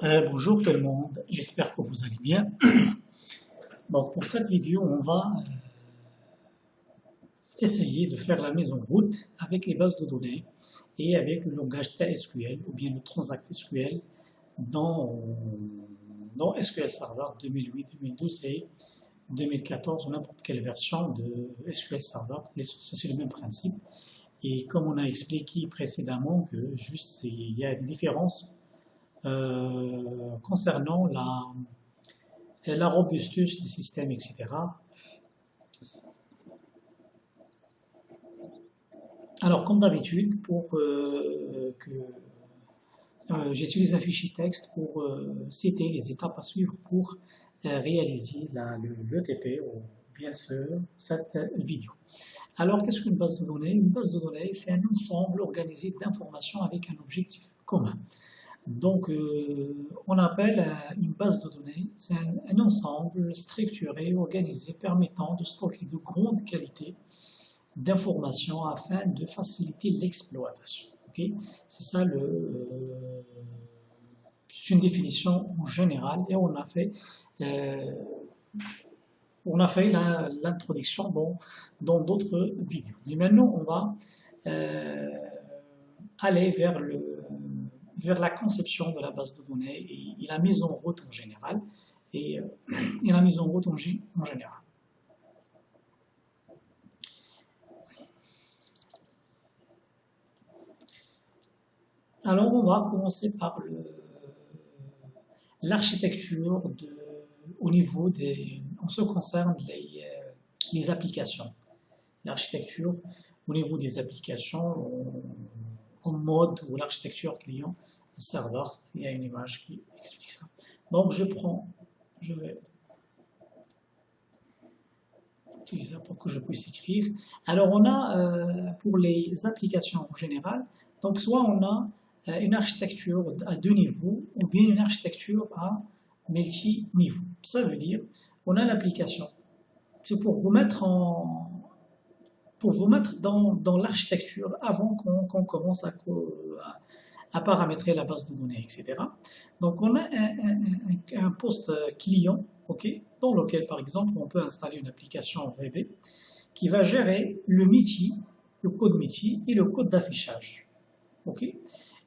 Bonjour tout le monde, j'espère que vous allez bien. Donc pour cette vidéo, on va essayer de faire la mise en route avec les bases de données et avec le langage TSQL ou bien le Transact SQL dans, dans SQL Server 2008, 2012 et 2014 ou n'importe quelle version de SQL Server. C'est le même principe. Et comme on a expliqué précédemment que juste il y a une différence concernant la robustus des systèmes, etc. Alors, comme d'habitude, j'utilise un fichier texte pour citer les étapes à suivre pour réaliser le TP ou bien sûr cette vidéo. Alors, qu'est-ce qu'une base de données? Une base de données, c'est un ensemble organisé d'informations avec un objectif commun. Donc, on appelle une base de données, c'est un ensemble structuré, organisé, permettant de stocker de grande qualité d'informations afin de faciliter l'exploitation. Okay, c'est ça c'est une définition en général et euh, on a fait l'introduction dans d'autres vidéos. Mais maintenant, on va euh, aller vers la conception de la base de données et la mise en route en général. Et la mise en route en général. Alors, on va commencer par l'architecture au niveau en ce qui concerne les applications. L'architecture au niveau des applications en mode ou l'architecture client serveur. Il y a une image qui explique ça. Donc, je vais utiliser ça pour que je puisse écrire. Alors, on a pour les applications en général, donc soit on a une architecture à deux niveaux ou bien une architecture à multi-niveau. Ça veut dire, on a l'application. C'est pour vous mettre dans l'architecture avant qu'on commence à paramétrer la base de données, etc. Donc on a un poste client, ok, dans lequel par exemple on peut installer une application VB qui va gérer le MIDI, le code MIDI et le code d'affichage. Ok.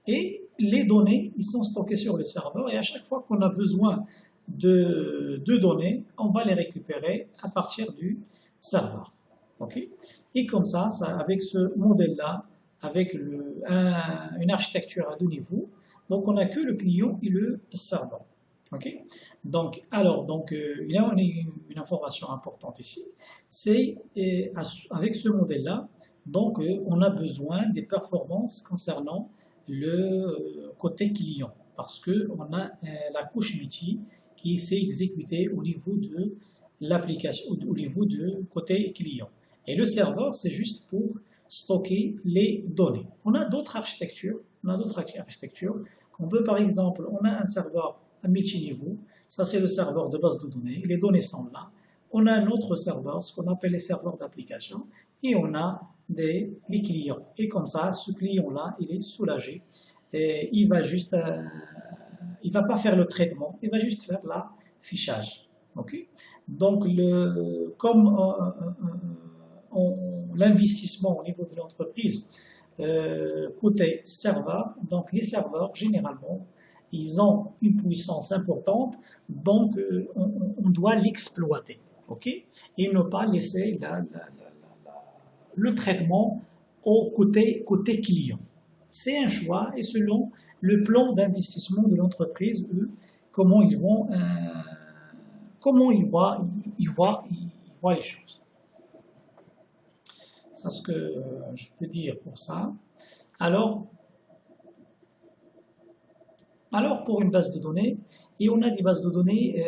Et les données, ils sont stockées sur le serveur et à chaque fois qu'on a besoin de données, on va les récupérer à partir du serveur. Okay. Et comme ça, avec ce modèle-là, avec une architecture à deux niveaux, donc on n'a que le client et le serveur. Okay. Donc, il y a une information importante ici, c'est avec ce modèle-là, donc on a besoin des performances concernant le côté client parce qu'on a la couche MIDI qui s'est exécutée au niveau de l'application, au niveau de côté client. Et le serveur, c'est juste pour stocker les données. On a d'autres architectures, qu'on peut par exemple, on a un serveur à multi-niveau, ça c'est le serveur de base de données, les données sont là. On a un autre serveur, ce qu'on appelle les serveurs d'application, et on a les clients. Et comme ça, ce client-là, il est soulagé. Et il va pas faire le traitement, il va juste faire l'affichage. Okay. Donc, comme l'investissement au niveau de l'entreprise côté serveur, donc les serveurs, généralement, ils ont une puissance importante, donc on doit l'exploiter. Okay. Et ne pas laisser le traitement au côté client. C'est un choix et selon le plan d'investissement de l'entreprise, comment ils voient les choses. C'est ce que je peux dire pour ça. Alors pour une base de données, et on a des bases de données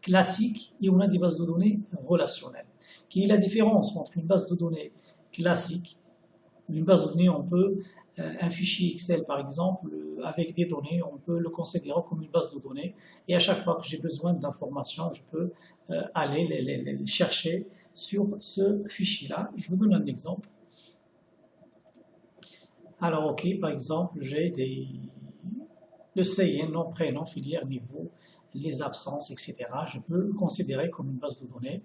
classiques et on a des bases de données relationnelles. Quelle est la différence entre une base de données classique? Une base de données, on peut, un fichier Excel par exemple, avec des données, on peut le considérer comme une base de données. Et à chaque fois que j'ai besoin d'informations, je peux aller les chercher sur ce fichier-là. Je vous donne un exemple. Alors, ok, par exemple, j'ai le CN, nom, prénom, filière, niveau, les absences, etc. Je peux le considérer comme une base de données,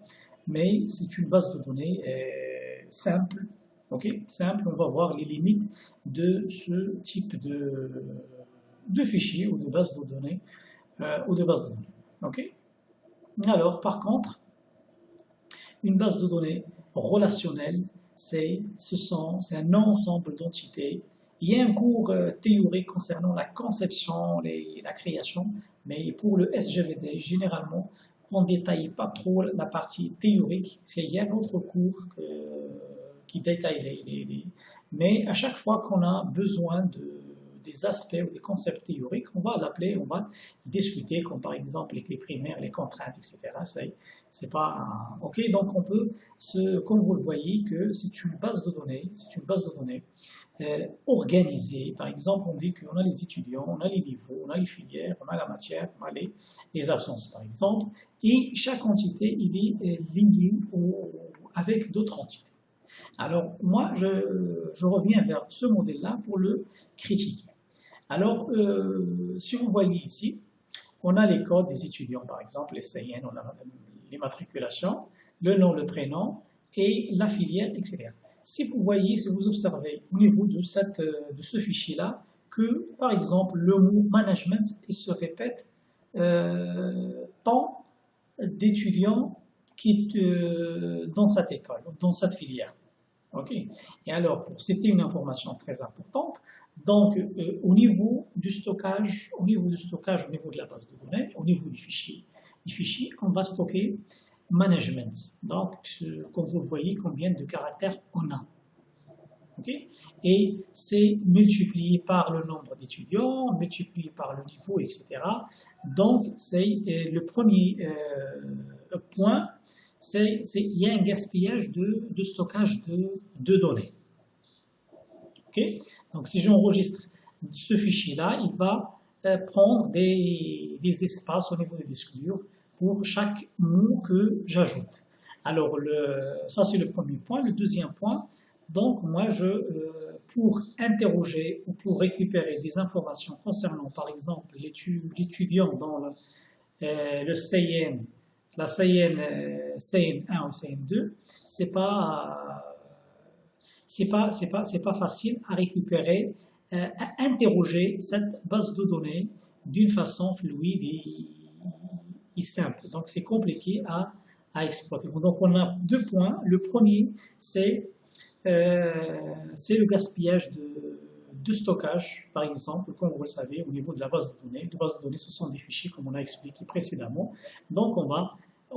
mais c'est une base de données simple. Ok, simple, on va voir les limites de ce type de fichier ou de base de données. Ok. Alors, par contre, une base de données relationnelle, c'est un ensemble d'entités. Il y a un cours théorique concernant la conception, la création, mais pour le SGBD, généralement, on ne détaille pas trop la partie théorique. Il y a un autre cours qui détaille mais à chaque fois qu'on a besoin des aspects ou des concepts théoriques, on va l'appeler, on va discuter, comme par exemple les clés primaires, les contraintes, etc. C'est pas ok, donc on peut comme vous le voyez, que c'est une base de données, organisée. Par exemple, on dit qu'on a les étudiants, on a les niveaux, on a les filières, on a la matière, on a les absences, par exemple, et chaque entité il est liée avec d'autres entités. Alors, moi, je reviens vers ce modèle-là pour le critiquer. Alors, si vous voyez ici, on a les codes des étudiants, par exemple, les CN, on a les matriculations, le nom, le prénom et la filière, etc. Si vous voyez, si vous observez au niveau de ce fichier-là, que, par exemple, le mot management il se répète tant d'étudiants qui dans cette école, dans cette filière. Ok. Et alors, pour citer une information très importante, donc au niveau du stockage, au niveau de la base de données, au niveau du fichier, on va stocker management. Donc, comme vous voyez, combien de caractères on a. Okay. Et c'est multiplié par le nombre d'étudiants, multiplié par le niveau, etc. Donc, c'est le premier point. Il y a un gaspillage de stockage de données. Okay. Donc, si j'enregistre ce fichier-là, il va prendre des espaces au niveau des disques durs pour chaque mot que j'ajoute. Alors, ça c'est le premier point. Le deuxième point, donc moi, pour interroger ou pour récupérer des informations concernant, par exemple, l'étudiant dans le CN, la CN1 ou CN2, c'est pas facile à récupérer, à interroger cette base de données d'une façon fluide et simple. Donc c'est compliqué à exploiter. Donc on a deux points. Le premier, c'est le gaspillage de stockage, par exemple, comme vous le savez, au niveau de la base de données. Les bases de données, ce sont des fichiers, comme on a expliqué précédemment. Donc on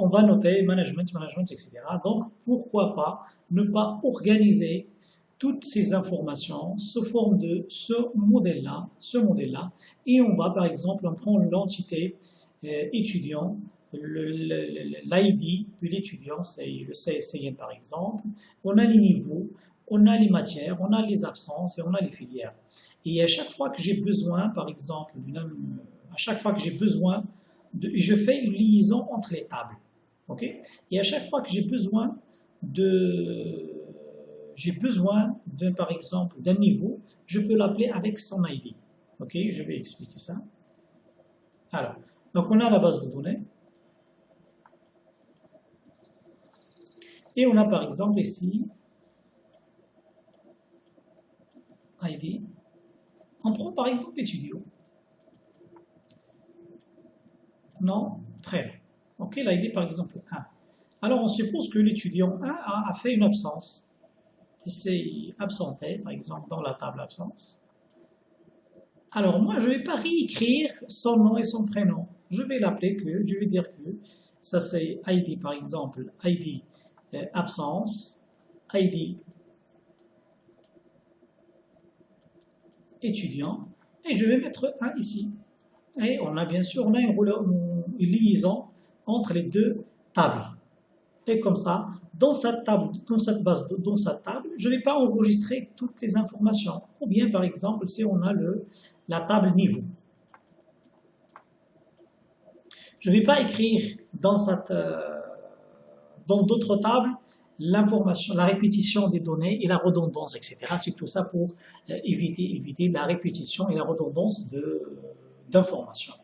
va noter management, etc. Donc pourquoi pas ne pas organiser toutes ces informations sous forme de ce modèle-là, et on va par exemple prendre l'entité étudiant, l'ID de l'étudiant, c'est le CSCN par exemple, on a les niveaux, on a les matières, on a les absences et on a les filières. Et à chaque fois que j'ai besoin, par exemple, je fais une liaison entre les tables. Okay. Et à chaque fois que j'ai besoin par exemple, d'un niveau, je peux l'appeler avec son ID. Ok, je vais expliquer ça. Alors, donc on a la base de données. Et on a par exemple ici, ID. On prend par exemple étudiant. Non, prénom. Ok, l'ID par exemple 1. Alors on suppose que l'étudiant 1 a fait une absence. Il s'est absenté, par exemple, dans la table absence. Alors moi, je ne vais pas réécrire son nom et son prénom. Je vais dire que ça c'est ID par exemple, ID absence, ID étudiant, et je vais mettre 1 ici. Et on a bien sûr une liaison entre les deux tables. Et comme ça, dans cette table, je ne vais pas enregistrer toutes les informations. Ou bien, par exemple, si on a la table niveau. Je ne vais pas écrire dans d'autres tables l'information, la répétition des données et la redondance, etc. C'est tout ça pour éviter la répétition et la redondance d'informations.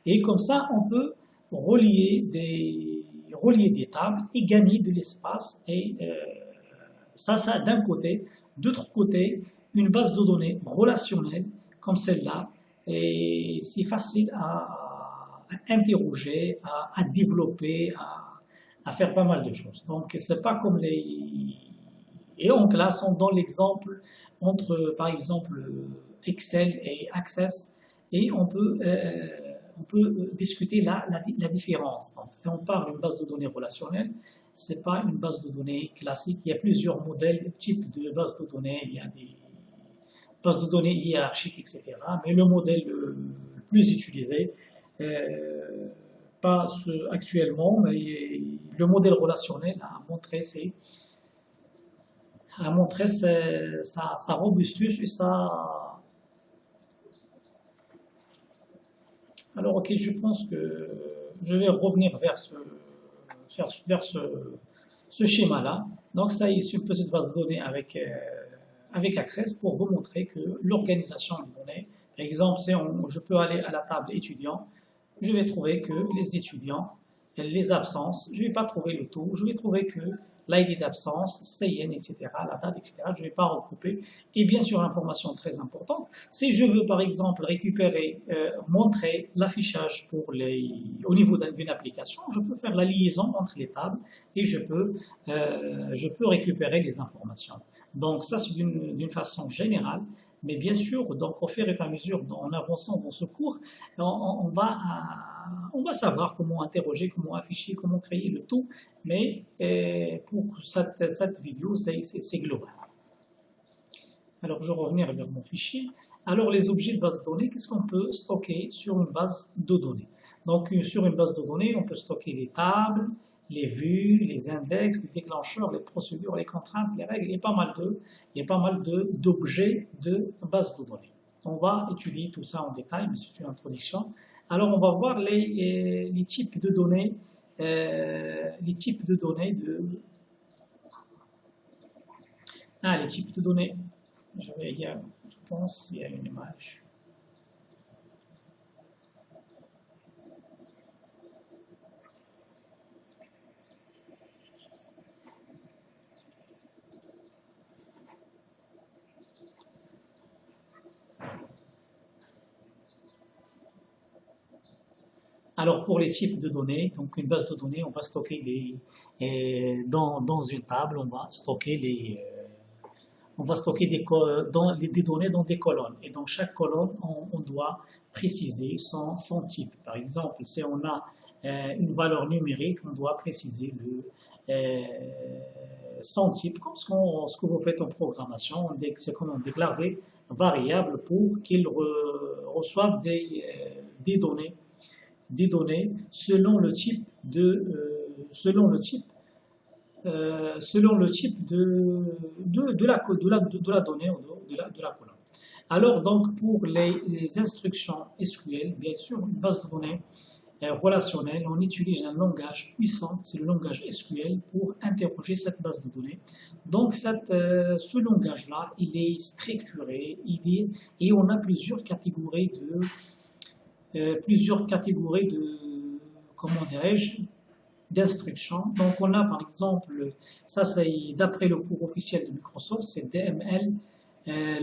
Et comme ça, on peut relier des tables et gagner de l'espace. Et ça d'un côté. D'autre côté, une base de données relationnelle comme celle-là, et c'est facile à interroger, à développer, à faire pas mal de choses. Donc, c'est pas comme les... Et en classe, on donne l'exemple entre, par exemple, Excel et Access, et on peut discuter la différence. Donc, si on parle d'une base de données relationnelle, c'est pas une base de données classique. Il y a plusieurs modèles, types de bases de données. Il y a des bases de données hiérarchiques, etc. Mais le modèle le plus utilisé, pas actuellement, mais le modèle relationnel a montré sa robustesse et sa... Alors, ok, je pense que je vais revenir vers ce schéma-là. Donc, ça, c'est une petite base de données avec Access pour vous montrer que l'organisation des données, par exemple, je peux aller à la table étudiant, je vais trouver que les étudiants, les absences, je ne vais pas trouver le taux, je vais trouver que l'ID d'absence, CN, etc., la date, etc., je ne vais pas regrouper. Et bien sûr, information très importante, si je veux par exemple récupérer, montrer l'affichage au niveau d'une application, je peux faire la liaison entre les tables et je peux récupérer les informations. Donc ça, c'est d'une façon générale, mais bien sûr, donc au fur et à mesure, en avançant dans ce cours, on va savoir comment interroger, comment afficher, comment créer le tout, mais pour cette vidéo, c'est global. Alors, je vais revenir vers mon fichier. Alors, les objets de base de données, qu'est-ce qu'on peut stocker sur une base de données? Donc, sur une base de données, on peut stocker les tables, les vues, les index, les déclencheurs, les procédures, les contraintes, les règles. Il y a pas mal d'objets de base de données. On va étudier tout ça en détail, mais c'est une introduction. Alors, on va voir les types de données, les types de données. Je pense qu'il y a une image. Alors pour les types de données, donc une base de données, on va stocker dans une table, on va stocker des données dans des colonnes. Et dans chaque colonne, on doit préciser son type. Par exemple, si on a une valeur numérique, on doit préciser son type, comme ce que vous faites en programmation, c'est comme on déclare des variables pour qu'ils reçoivent des données selon le type de la donnée ou de la colonne. Alors donc pour les instructions SQL, bien sûr une base de données relationnelle, on utilise un langage puissant, c'est le langage SQL pour interroger cette base de données. Donc ce langage-là, il est structuré, et on a plusieurs catégories comment dirais-je, d'instructions. Donc on a par exemple, ça c'est d'après le cours officiel de Microsoft, c'est DML,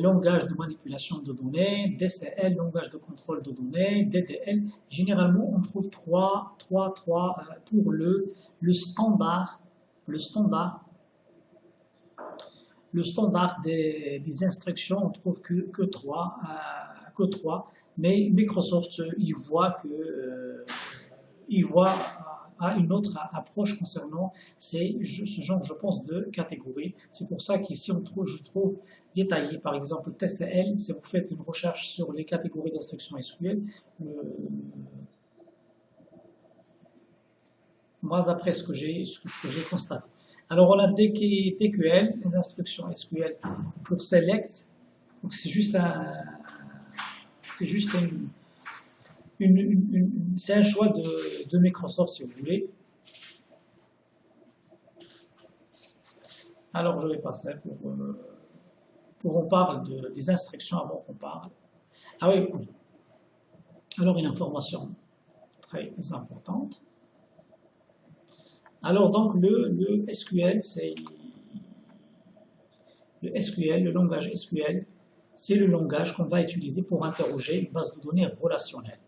langage de manipulation de données, DCL, langage de contrôle de données, DDL. Généralement on trouve trois pour le standard des instructions, on trouve que trois, mais Microsoft, il voit à une autre approche concernant ce genre, je pense, de catégories. C'est pour ça qu'ici, je trouve détaillé, par exemple, TCL, si vous faites une recherche sur les catégories d'instructions SQL, moi, d'après ce que j'ai constaté. Alors, on a TQL, les instructions SQL pour select, donc c'est juste c'est un choix de Microsoft si vous voulez. Alors je vais passer pour on parle des instructions avant qu'on parle. Ah oui. Alors, une information très importante. Alors, donc, le SQL, c'est le SQL, le langage SQL, c'est le langage qu'on va utiliser pour interroger une base de données relationnelle.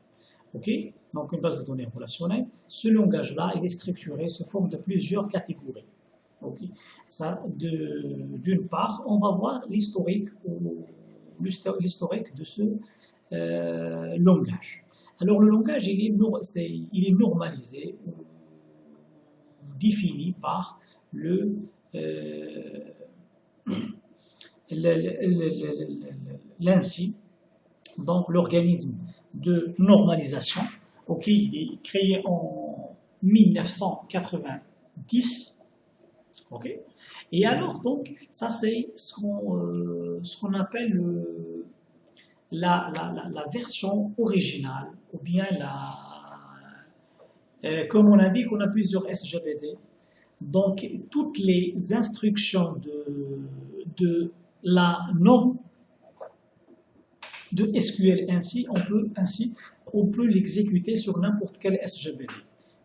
OK? Donc, une base de données relationnelle, ce langage-là, il est structuré sous forme de plusieurs catégories. Okay. Ça, d'une part, on va voir l'historique de ce langage. Alors, le langage, il est normalisé ou défini par l'ANSI, donc l'organisme de normalisation, okay, il est créé en 1990. Okay. Et alors, donc, ça c'est ce qu'on appelle la version originale, ou bien comme on a dit qu'on a plusieurs SGBD, donc toutes les instructions de la norme de SQL on peut l'exécuter sur n'importe quel SGBD.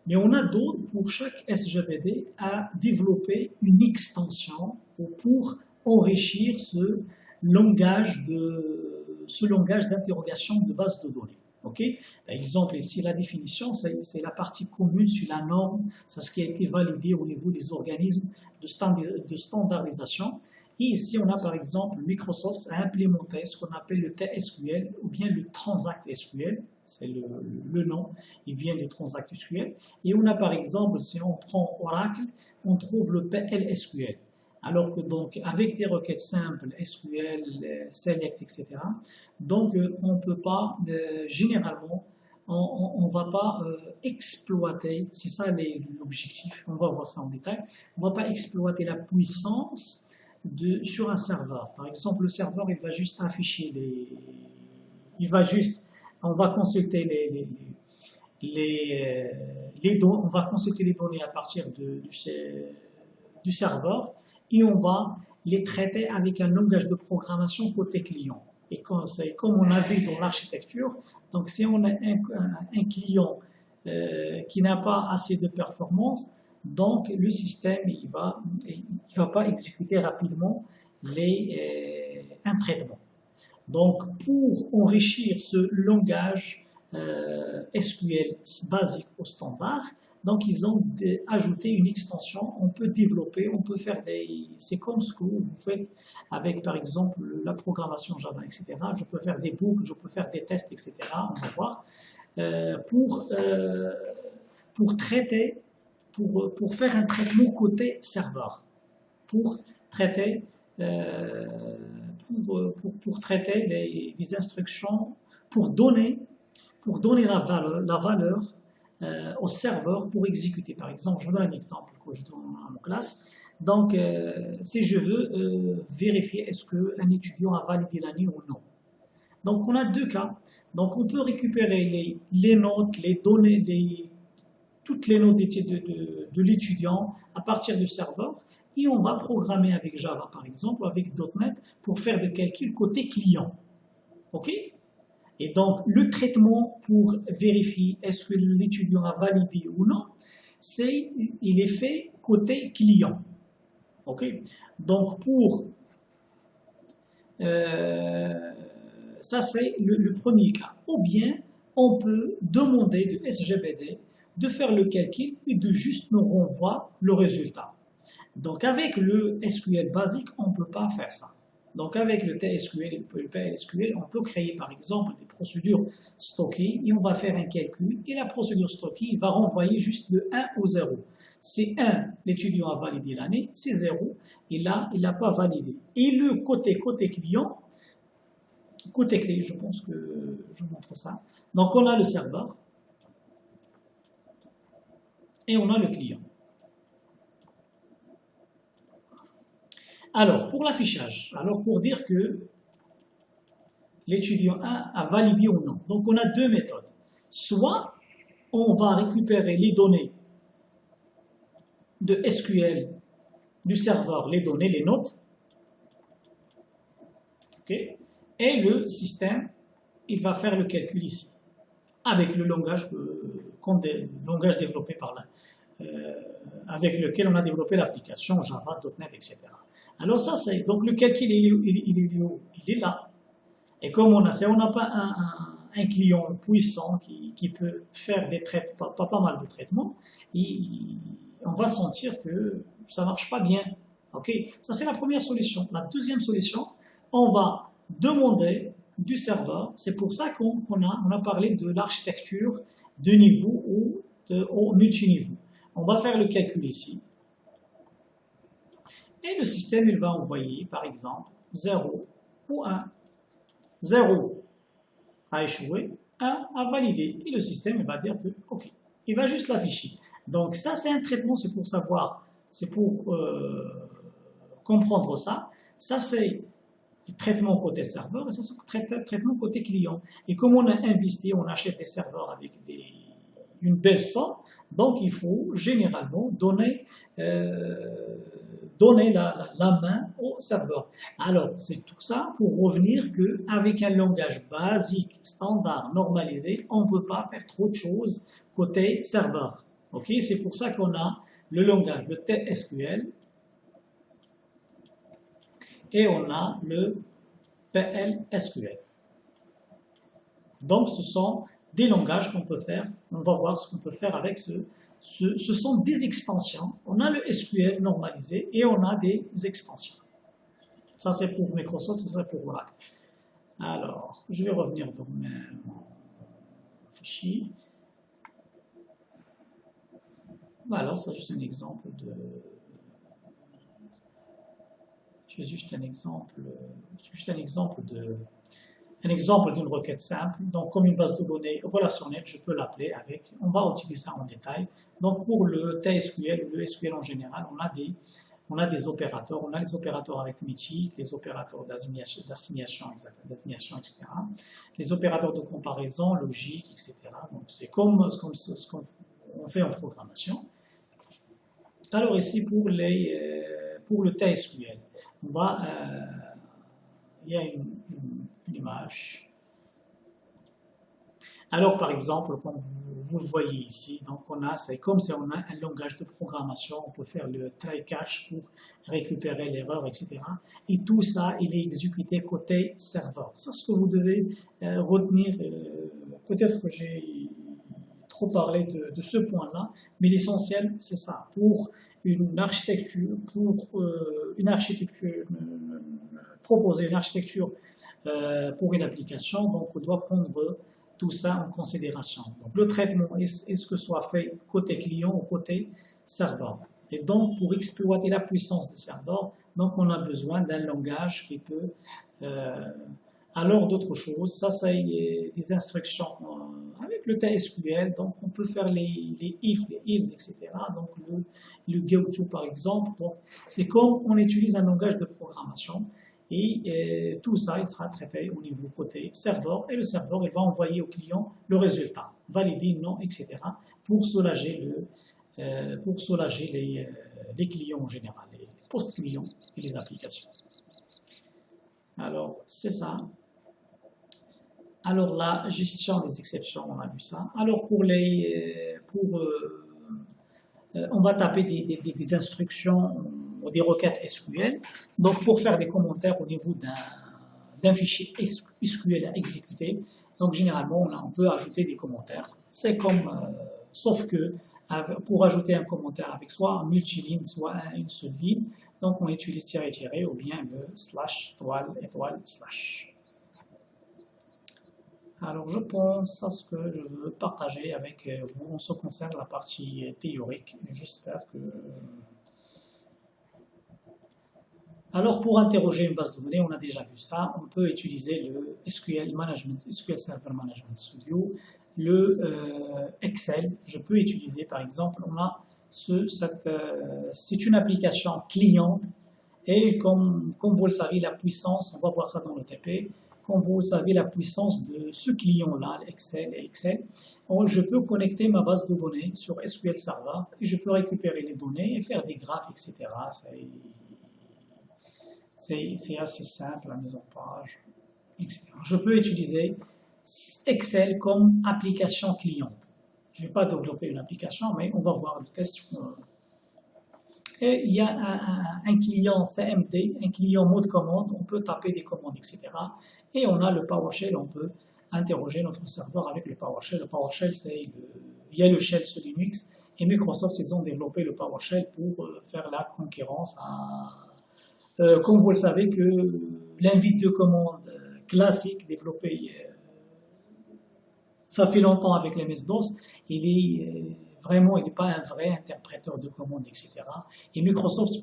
Mais on a d'autres, pour chaque SGBD, à développer une extension pour enrichir ce langage d'interrogation de base de données. Okay? Par exemple, ici, la définition, c'est la partie commune sur la norme, c'est ce qui a été validé au niveau des organismes de standardisation. Et ici, on a par exemple, Microsoft a implémenté ce qu'on appelle le TSQL ou bien le Transact SQL. C'est le nom, il vient de Transact SQL. Et on a par exemple, si on prend Oracle, on trouve le PLSQL. Alors que donc, avec des requêtes simples, SQL, Select, etc., donc on ne peut pas, généralement, on ne va pas exploiter, c'est ça l'objectif, on va voir ça en détail, on ne va pas exploiter la puissance sur un serveur. Par exemple, le serveur, il va juste afficher on va consulter on va consulter les données à partir du serveur et on va les traiter avec un langage de programmation côté client. Et comme on a vu dans l'architecture, donc si on a un client qui n'a pas assez de performance, donc le système il va pas exécuter rapidement un traitement. Donc pour enrichir ce langage SQL basique au standard, donc ils ont ajouté une extension, on peut développer, on peut faire c'est comme ce que vous faites avec par exemple la programmation Java, etc. Je peux faire des boucles, je peux faire des tests, etc. On va voir. Pour traiter, pour faire un traitement côté serveur, pour traiter les instructions, pour donner la valeur au serveur pour exécuter. Par exemple, je vous donne un exemple que je donne à ma classe. Donc, si je veux vérifier est-ce qu'un étudiant a validé l'année ou non. Donc, on a deux cas. Donc, on peut récupérer les notes, les données, toutes les notes de l'étudiant à partir du serveur et on va programmer avec Java, par exemple, ou avec .NET pour faire des calculs côté client. OK? Et donc, le traitement pour vérifier est-ce que l'étudiant a validé ou non, il est fait côté client. OK? Donc, ça, c'est le premier cas. Ou bien, on peut demander de SGBD de faire le calcul et de juste nous renvoyer le résultat. Donc, avec le SQL basique, on ne peut pas faire ça. Donc, avec le TSQL et le PLSQL, on peut créer, par exemple, des procédures stockées et on va faire un calcul. Et la procédure stockée, il va renvoyer juste le 1 ou 0. C'est 1, l'étudiant a validé l'année, c'est 0, et là, il n'a pas validé. Et le côté client, côté clé, je pense que je montre ça. Donc, on a le serveur et on a le client. Alors, pour l'affichage, alors pour dire que l'étudiant 1 a validé ou non. Donc, on a deux méthodes. Soit on va récupérer les données de SQL du serveur, les données, les notes, okay, et le système, il va faire le calcul ici. avec le langage, langage développé par là, avec lequel on a développé l'application Java, .NET, etc. Alors ça, c'est donc le calcul, il est là. Et comme on n'a pas un client puissant qui peut faire des traitements, pas mal de traitements, on va sentir que ça marche pas bien. Ok, ça c'est la première solution. La deuxième solution, on va demander du serveur. C'est pour ça qu'on a parlé de l'architecture de niveau ou au multiniveau. On va faire le calcul ici. Et le système, il va envoyer, par exemple, 0 ou 1. 0 a échoué, 1 a validé. Et le système, il va dire que, OK, il va juste l'afficher. Donc ça, c'est un traitement, c'est pour savoir, c'est pour comprendre ça. Ça, c'est traitement côté serveur, et ça, c'est traitement côté client. Et comme on a investi, on achète des serveurs avec une belle somme, donc il faut généralement donner la main au serveur. Alors, c'est tout ça pour revenir qu'avec un langage basique, standard, normalisé, on ne peut pas faire trop de choses côté serveur. Ok, c'est pour ça qu'on a le langage, le TSQL, et on a le PLSQL. Donc, ce sont des langages qu'on peut faire. On va voir ce qu'on peut faire avec ce sont des extensions. On a le SQL normalisé et on a des extensions. Ça, c'est pour Microsoft, ça, c'est pour Oracle. Alors, je vais revenir dans mon fichier. Alors, c'est juste un exemple de... C'est juste un exemple d'une requête simple. Donc, comme une base de données relationnelle, je peux l'appeler avec. On va utiliser ça en détail. Donc, pour le TSQL, le SQL en général, on a des opérateurs. On a les opérateurs arithmétiques, les opérateurs d'assignation, etc. Les opérateurs de comparaison, logique, etc. Donc, c'est comme ce qu'on fait en programmation. Alors, ici, pour le TSQL, il y a une image. Alors, par exemple, comme vous le voyez ici, donc c'est comme si on a un langage de programmation, on peut faire le try catch pour récupérer l'erreur, etc. Et tout ça, il est exécuté côté serveur. C'est ce que vous devez retenir. Peut-être que j'ai trop parlé de ce point-là, mais l'essentiel, c'est ça. Pour une architecture, proposer une architecture pour une application, donc on doit prendre tout ça en considération. Donc le traitement, est-ce que soit fait côté client ou côté serveur. Et donc pour exploiter la puissance des serveurs, donc on a besoin d'un langage qui peut, alors d'autres choses, ça c'est des instructions avec le TSQL, donc on peut faire les if, les else, etc. Donc le goto par exemple, donc c'est comme on utilise un langage de programmation. Et tout ça, il sera traité au niveau côté serveur, et le serveur, il va envoyer au client le résultat, valider, non, etc., pour soulager les clients en général, les post-clients et les applications. Alors, c'est ça. Alors, la gestion des exceptions, on a vu ça. Alors, on va taper des instructions ou des requêtes SQL. Donc, pour faire des commentaires au niveau d'un fichier SQL à exécuter, donc généralement, on peut ajouter des commentaires. C'est comme, sauf que pour ajouter un commentaire avec soit un multiligne, soit une seule ligne, donc on utilise tiré ou bien le slash, étoile, slash. Alors, je pense à ce que je veux partager avec vous en ce qui concerne la partie théorique. J'espère que... Alors, pour interroger une base de données, on a déjà vu ça. On peut utiliser le SQL Server Management Studio, le Excel. Je peux utiliser, par exemple, c'est une application cliente. Et comme vous le savez, la puissance, on va voir ça dans le TP, comme vous savez la puissance de ce client-là, Excel, je peux connecter ma base de données sur SQL Server et je peux récupérer les données et faire des graphes, etc. C'est assez simple, la mise en page, etc. Je peux utiliser Excel comme application cliente. Je ne vais pas développer une application, mais on va voir le test. Et il y a un client CMD, un client mot de commande, on peut taper des commandes, etc. Et on a le PowerShell, on peut interroger notre serveur avec le PowerShell. Le PowerShell, il y a le shell sur Linux, et Microsoft, ils ont développé le PowerShell pour faire la concurrence comme vous le savez, que l'invite de commande classique développé, ça fait longtemps avec les MS-DOS, il n'est pas un vrai interpréteur de commandes, etc. Et Microsoft,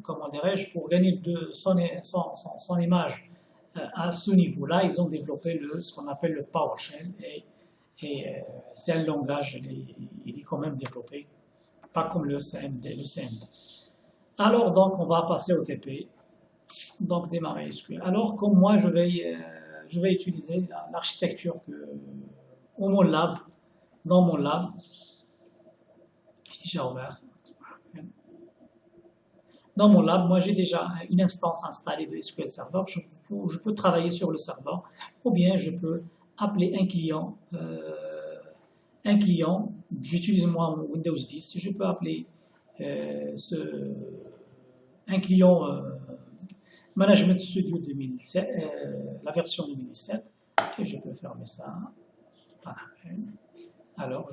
comment dirais-je, pour gagner son image à ce niveau-là, ils ont développé ce qu'on appelle le PowerShell, et c'est un langage, il est quand même développé, pas comme le CMD. Alors, donc, on va passer au TP. Donc, démarrer SQL. Alors, comme moi, je vais utiliser l'architecture dans mon lab, j'ai déjà ouvert. Dans mon lab, moi, j'ai déjà une instance installée de SQL Server. Je peux travailler sur le serveur, ou bien je peux appeler un client. J'utilise moi mon Windows 10. Je peux appeler un client Management Studio 2007, la version 2017, et je peux fermer ça. Alors,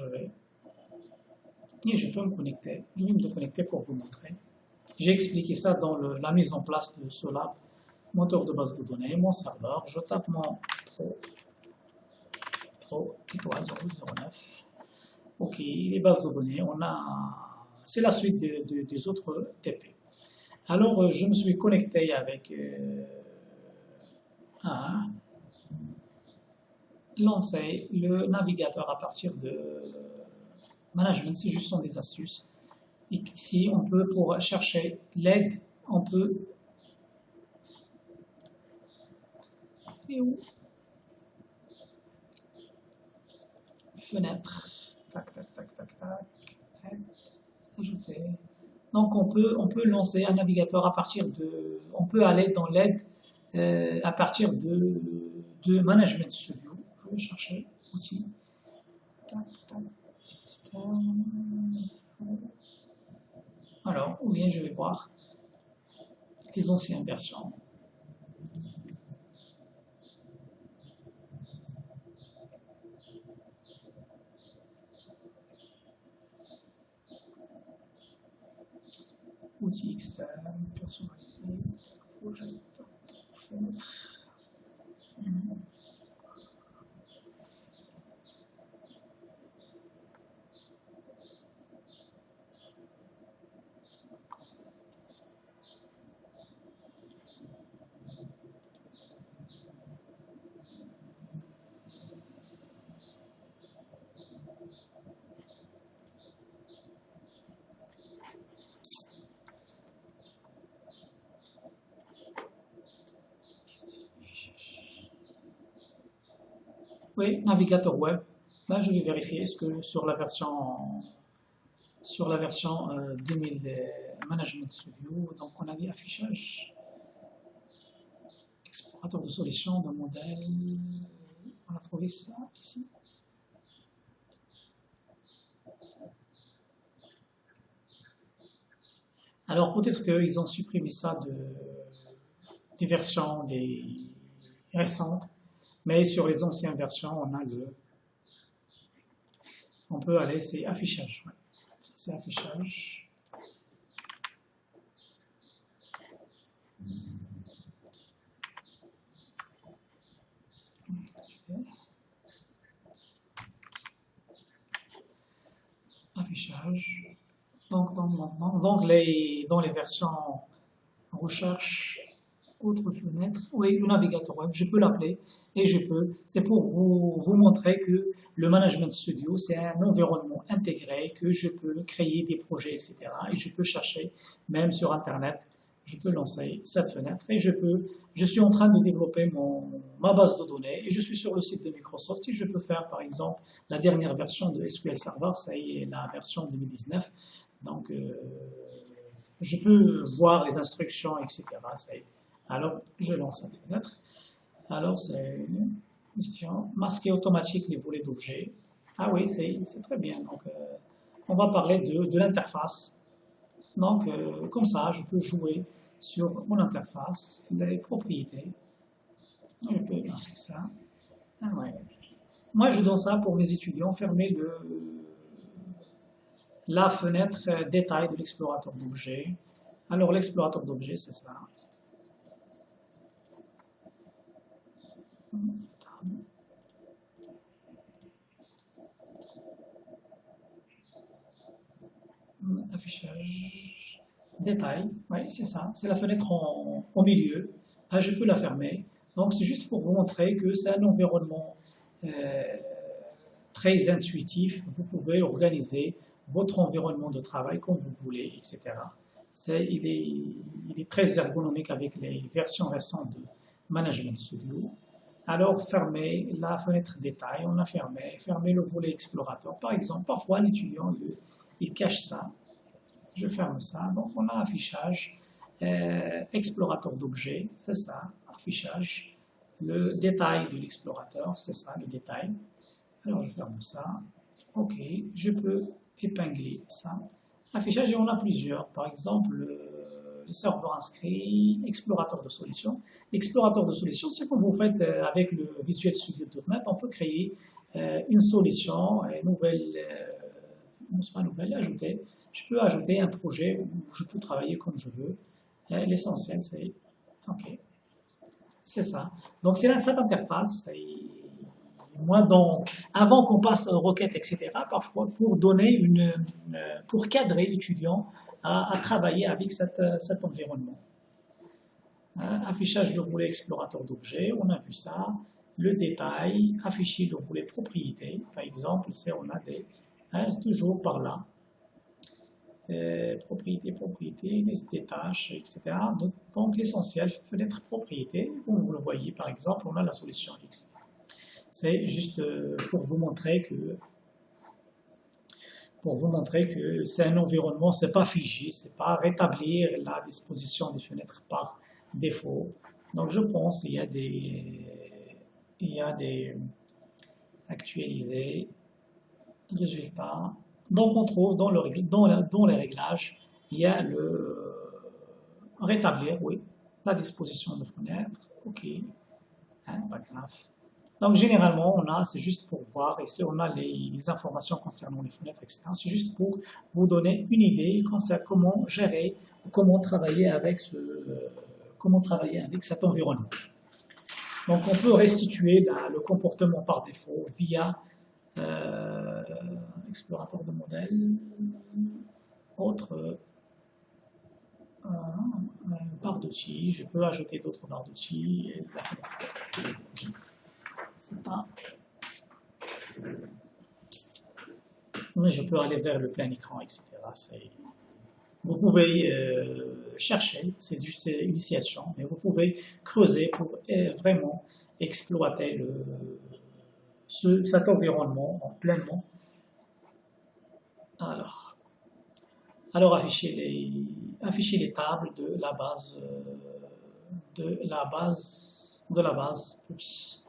je peux me connecter. Je vais me connecter pour vous montrer. J'ai expliqué ça dans la mise en place de Solab, moteur de base de données, mon serveur. Je tape mon Pro étoile 009. Ok, les bases de données, c'est la suite des autres TP. Alors, je me suis connecté avec lancer le navigateur à partir de management, c'est juste des astuces. Et ici, on peut, pour chercher l'aide, on peut. Et où? Fenêtre. Tac, tac, tac, tac, tac. Ajouter. Donc, on peut lancer un navigateur à partir de. On peut aller dans l'aide à partir de Management Studio. Je vais chercher outil. Tac, tac. Alors, ou bien je vais voir les anciennes versions. Outils externes, personnalisés, projet, fenêtre. Oui, navigateur web. Là, je vais vérifier est-ce que sur la version 2000 Management Studio, donc on a dit affichage, explorateur de solutions, de modèles, on a trouvé ça ici. Alors peut-être qu'ils ont supprimé ça des versions récentes. Mais sur les anciennes versions, on peut aller, c'est affichage. Ouais. Ça, c'est affichage. Okay. Affichage. Donc, dans les versions recherche, autre fenêtre, oui, le navigateur web, je peux l'appeler et c'est pour vous montrer que le Management Studio, c'est un environnement intégré, que je peux créer des projets, etc. Et je peux chercher, même sur Internet, je peux lancer cette fenêtre et je suis en train de développer ma base de données et je suis sur le site de Microsoft et je peux faire, par exemple, la dernière version de SQL Server, c'est la version 2019. Donc, je peux voir les instructions, etc. Alors, je lance cette fenêtre. Alors, c'est une question. Masquer automatique les volets d'objets. Ah oui, c'est très bien. Donc, on va parler de l'interface. Donc, comme ça, je peux jouer sur mon interface, les propriétés. Je peux masquer ça. Ah ouais. Moi, je donne ça pour mes étudiants, fermer la fenêtre détail de l'explorateur d'objets. Alors, l'explorateur d'objets, c'est ça. Affichage, détail, oui, c'est ça. C'est la fenêtre au milieu. Ah, je peux la fermer. Donc, c'est juste pour vous montrer que c'est un environnement euh, très intuitif. Vous pouvez organiser votre environnement de travail comme vous voulez, etc. Il est très ergonomique avec les versions récentes de Management Studio. Alors, fermez la fenêtre détail, on a fermé le volet explorateur. Par exemple, parfois, l'étudiant, il cache ça. Je ferme ça. Donc, on a affichage, explorateur d'objets, c'est ça, affichage. Le détail de l'explorateur, c'est ça, le détail. Alors, je ferme ça. OK, je peux épingler ça. Affichage, et on a plusieurs. Par exemple, le serveur inscrit, explorateur de solutions. L'explorateur de solutions, c'est comme vous faites avec le Visual Studio.NET, on peut créer une solution, une nouvelle, c'est pas nouvelle, ajouter. Je peux ajouter un projet où je peux travailler comme je veux. L'essentiel, c'est OK. C'est ça. Donc, c'est cette interface. Moi, avant qu'on passe aux requêtes, etc., parfois, pour donner pour cadrer l'étudiant à travailler avec cet environnement. Affichage le volet explorateur d'objets, on a vu ça. Le détail, afficher le volet propriété. Par exemple, on a toujours par là. Propriété, les tâches, etc. Donc, l'essentiel, fenêtre propriété. Comme vous le voyez, par exemple, on a la solution X. C'est juste pour vous montrer que c'est un environnement, c'est pas figé, c'est pas rétablir la disposition des fenêtres par défaut. Donc je pense qu'il y a des actualisés résultats. Donc on trouve dans les réglages, il y a le rétablir, oui, la disposition de fenêtre, ok, hein, pas grave. Donc généralement, c'est juste pour voir, ici on a les informations concernant les fenêtres, etc. C'est juste pour vous donner une idée concernant comment gérer, comment travailler avec cet environnement. Donc on peut restituer le comportement par défaut via explorateur de modèle, autre barre d'outils, je peux ajouter d'autres barres d'outils. C'est pas... Mais je peux aller vers le plein écran, etc. Vous pouvez chercher, c'est juste une initiation, mais vous pouvez creuser pour vraiment exploiter cet environnement pleinement. Alors afficher les tables de la base. Oups.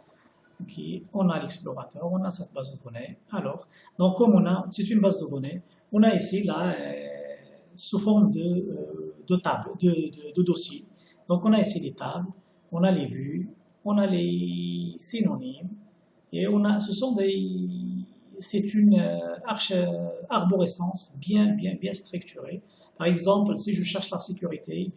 Okay. On a l'explorateur, on a cette base de données. Alors, donc comme c'est une base de données, on a ici là sous forme de table, de dossier. Donc on a ici les tables, on a les vues, on a les synonymes, et c'est une arborescence bien structurée. Par exemple, si je cherche la sécurité,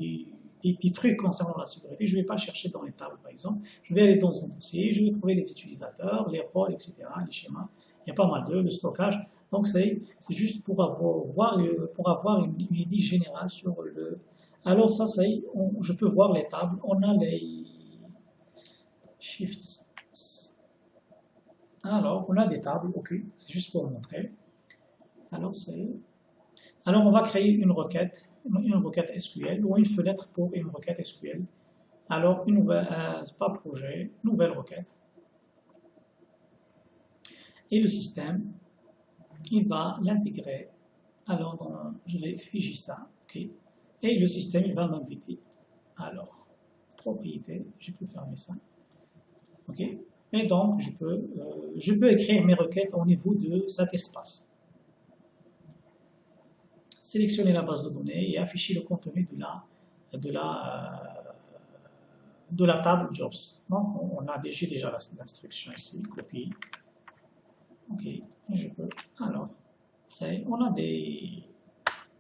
des trucs concernant la sécurité, je ne vais pas le chercher dans les tables, par exemple. Je vais aller dans un dossier, je vais trouver les utilisateurs, les rôles, etc., les schémas. Il y a pas mal le stockage. Donc, c'est juste pour avoir une idée générale sur le... Alors, ça, je peux voir les tables. On a les shifts. Alors, on a des tables, ok. C'est juste pour montrer. Alors, on va créer une requête SQL ou une fenêtre pour une requête SQL. Alors, pas projet, nouvelle requête. Et le système, il va l'intégrer. Alors, je vais figer ça, ok. et le système il va m'inviter. Alors, propriété, je peux fermer ça. Ok. Et donc, je peux écrire mes requêtes au niveau de cet espace. Sélectionner la base de données et afficher le contenu de la table jobs. Donc, on a déjà l'instruction ici, copie. Ok, je peux. Alors, on a des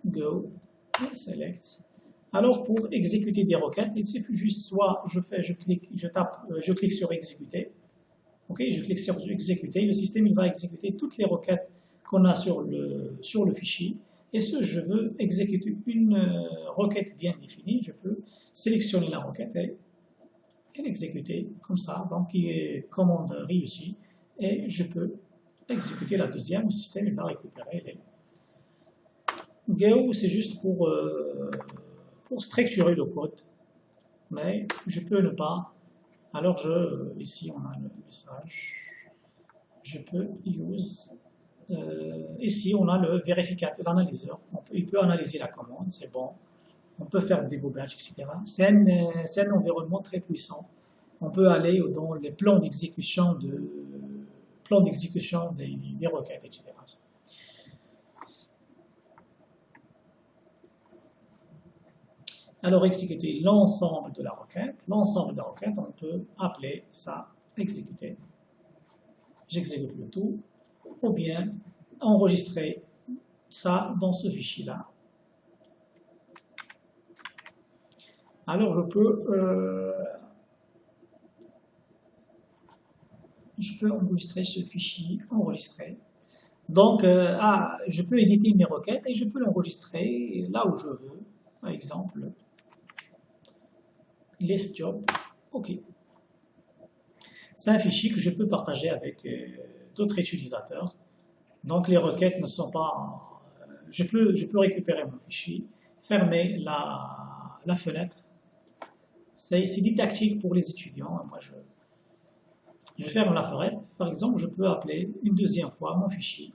go et select. Alors, pour exécuter des requêtes, il suffit juste soit je clique sur exécuter. Ok, je clique sur exécuter. Le système il va exécuter toutes les requêtes qu'on a sur le fichier. Et si je veux exécuter une requête bien définie, je peux sélectionner la requête et l'exécuter comme ça. Donc, il est commande réussie. Et je peux exécuter la deuxième. Le système il va récupérer les. Go, c'est juste pour structurer le code. Mais je peux ne pas. Alors, ici, on a le message. Je peux use. Ici, on a le vérificateur, l'analyseur. Il peut analyser la commande, c'est bon. On peut faire des débogage, etc. C'est un environnement très puissant. On peut aller dans les plans d'exécution des requêtes, etc. Alors, exécuter l'ensemble de la requête. L'ensemble de la requête, on peut appeler ça exécuter. J'exécute le tout. Ou bien enregistrer ça dans ce fichier-là. Alors, je peux enregistrer ce fichier, enregistrer. Donc, je peux éditer mes requêtes et je peux l'enregistrer là où je veux. Par exemple, list job. OK. C'est un fichier que je peux partager avec d'autres utilisateurs. Donc, les requêtes ne sont pas. Je peux récupérer mon fichier, fermer la fenêtre. C'est didactique pour les étudiants. Moi, je ferme la fenêtre. Par exemple, je peux appeler une deuxième fois mon fichier.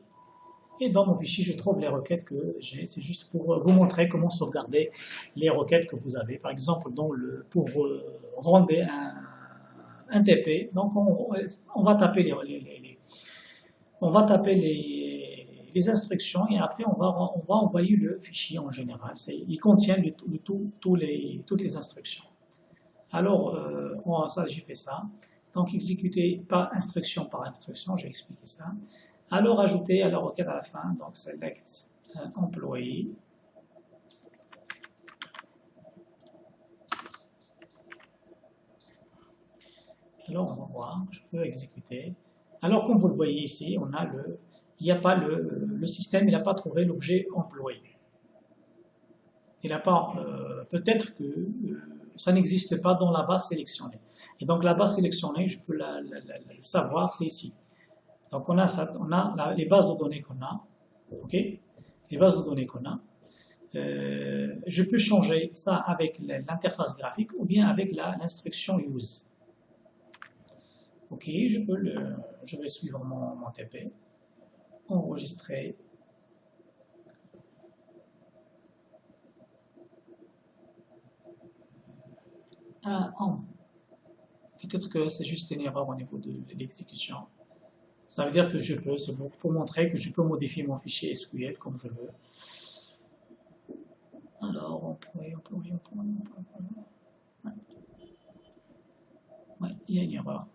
Et dans mon fichier, je trouve les requêtes que j'ai. C'est juste pour vous montrer comment sauvegarder les requêtes que vous avez. Par exemple, pour rendre un TP. Donc, on va taper les instructions et après on va envoyer le fichier en général. Il contient toutes les instructions. Alors, ça j'ai fait ça. Donc, exécuter par instruction, j'ai expliqué ça. Alors, ajouter à la requête à la fin, donc select employee. Alors, on va voir, je peux exécuter. Alors, comme vous le voyez ici, il n'y a pas le système, il n'a pas trouvé l'objet employé. Il n'a pas, peut-être que ça n'existe pas dans la base sélectionnée. Et donc, la base sélectionnée, je peux le savoir, c'est ici. Donc, on a les bases de données qu'on a, ok? Les bases de données qu'on a. Je peux changer ça avec l'interface graphique ou bien avec l'instruction use. Ok, je vais suivre mon TP, enregistrer. Peut-être que c'est juste une erreur au niveau de l'exécution. Ça veut dire que c'est pour montrer que je peux modifier mon fichier SQL comme je veux. Alors, employé. Ouais, il y a une erreur.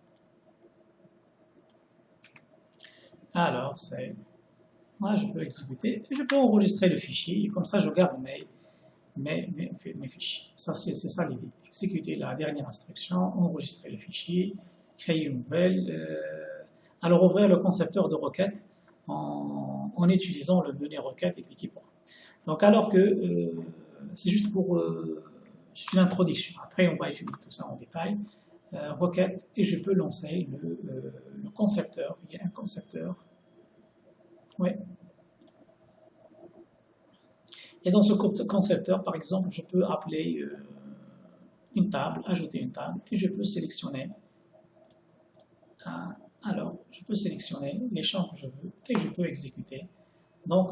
Alors, je peux exécuter et je peux enregistrer le fichier. Et comme ça, je garde mes fichiers. C'est ça l'idée. Exécuter la dernière instruction, enregistrer le fichier, créer une nouvelle. Alors, ouvrir le concepteur de requête en utilisant le menu requête et cliquer pour. Donc, alors que c'est juste c'est une introduction. Après, on va étudier tout ça en détail. Requête, et je peux lancer le concepteur. Il y a un concepteur. Oui. Et dans ce concepteur, par exemple, je peux appeler une table, ajouter une table, et je peux sélectionner. Alors, je peux sélectionner les champs que je veux, et je peux exécuter. Donc,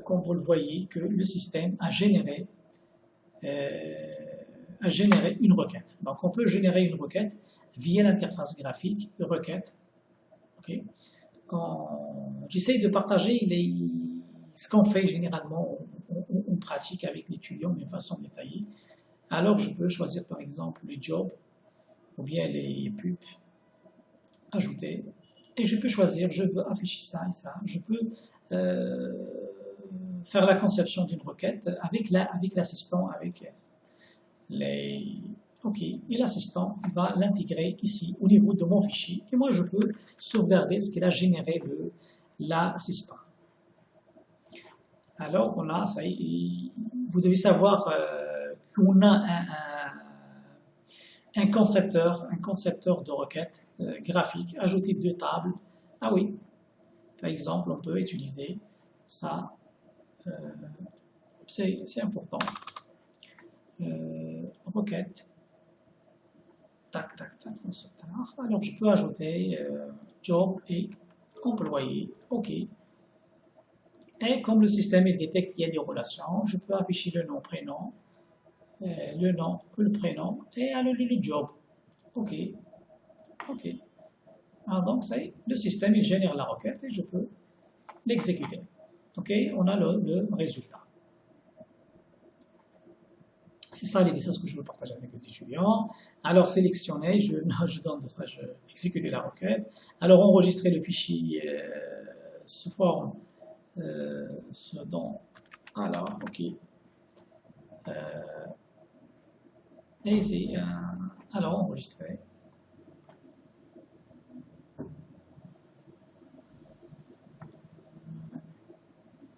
comme vous le voyez, que le système a généré à générer une requête. Donc on peut générer une requête via l'interface graphique, requête. Okay. Quand j'essaie de partager ce qu'on fait généralement, on pratique avec l'étudiant d'une façon détaillée. Alors je peux choisir par exemple le job ou bien les pubs, ajouter, et je peux choisir, je veux afficher ça et ça. Je peux faire la conception d'une requête avec l'assistant, avec les... Ok, et l'assistant va l'intégrer ici au niveau de mon fichier, et moi je peux sauvegarder ce qu'il a généré de l'assistant. Alors on a, ça y est, vous devez savoir qu'on a un concepteur de requête graphique, ajouter deux tables. Ah oui, par exemple, on peut utiliser ça, c'est important. Requête, tac, tac, tac, concepteur. Alors je peux ajouter job et employé, ok. Et comme le système il détecte qu'il y a des relations, je peux afficher le nom, prénom, le nom, le prénom et alors le job. Ok, ok. Ah, donc ça y est, le système il génère la requête et je peux l'exécuter. Ok, on a le résultat. C'est ça l'idée, c'est ce que je veux partager avec les étudiants. Alors sélectionner, je donne de ça, je exécuter la requête. Alors enregistrer le fichier sous forme ce dont. Alors, ok. Et alors enregistrer.